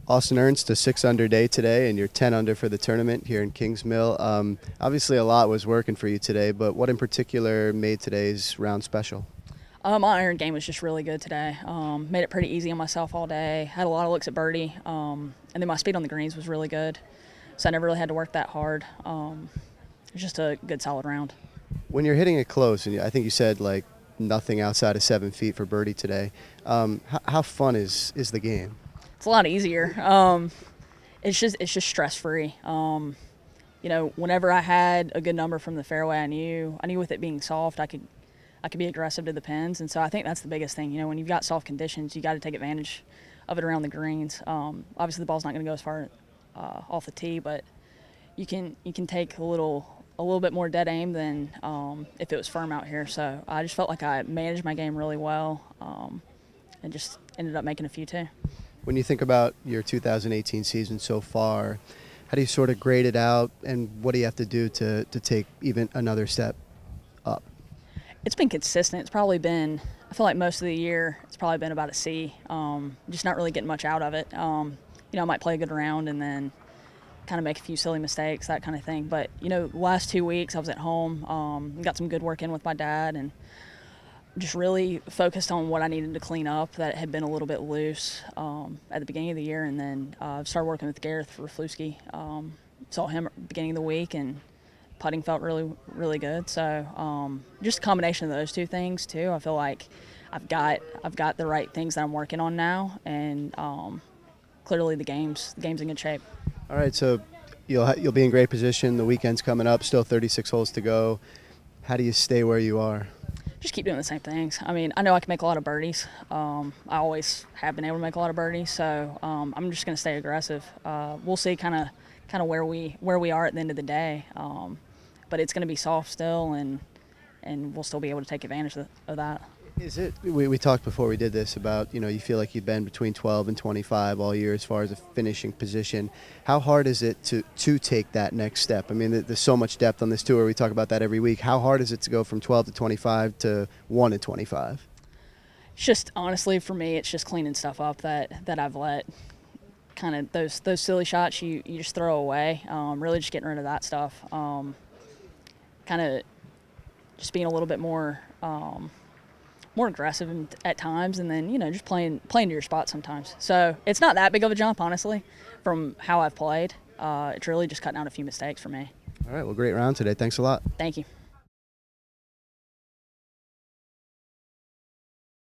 Austin Ernst, a 6-under day today, and you're 10 under for the tournament here in Kingsmill. Obviously, a lot was working for you today, but what in particular made today's round special? My iron game was just really good today. Made it pretty easy on myself all day. Had a lot of looks at birdie, and then my speed on the greens was really good, so I never really had to work that hard. It was just a good, solid round. When you're hitting it close, and I think you said like nothing outside of 7 feet for birdie today, how fun is the game? It's a lot easier. It's just stress free. You know, whenever I had a good number from the fairway, I knew with it being soft, I could be aggressive to the pins, and so I think that's the biggest thing. You know, when you've got soft conditions, you got to take advantage of it around the greens. Obviously, the ball's not going to go as far off the tee, but you can take a little bit more dead aim than if it was firm out here. So I just felt like I managed my game really well, and just ended up making a few too. When you think about your 2018 season so far, how do you sort of grade it out, and what do you have to do to take even another step up? It's been consistent. It's probably been, I feel like most of the year, it's probably been about a C. Just not really getting much out of it. You know, I might play a good round and then kind of make a few silly mistakes, that kind of thing. But, you know, the last 2 weeks I was at home, got some good work in with my dad, and just really focused on what I needed to clean up that had been a little bit loose at the beginning of the year. And then started working with Gareth Raflewski. Saw him at the beginning of the week, and putting felt really, really good. So just a combination of those two things too. I feel like I've got the right things that I'm working on now, and clearly the game's in good shape. All right, so you'll be in great position. The weekend's coming up. Still 36 holes to go. How do you stay where you are? Just keep doing the same things. I mean, I know I can make a lot of birdies. I always have been able to make a lot of birdies, so I'm just going to stay aggressive. We'll see kind of where we are at the end of the day. But it's going to be soft still, and we'll still be able to take advantage of that. Is it? We talked before we did this about, you know, you feel like you've been between 12 and 25 all year as far as a finishing position. How hard is it to take that next step? I mean, there's so much depth on this tour. We talk about that every week. How hard is it to go from 12 to 25 to 1 to 25? It's just, honestly, for me, it's just cleaning stuff up that I've let kind of those silly shots you just throw away. Really just getting rid of that stuff. Kind of just being a little bit more aggressive at times, and then, you know, just playing to your spot sometimes. So it's not that big of a jump, honestly, from how I've played. It's really just cutting out a few mistakes for me. All right, well, great round today. Thanks a lot. Thank you.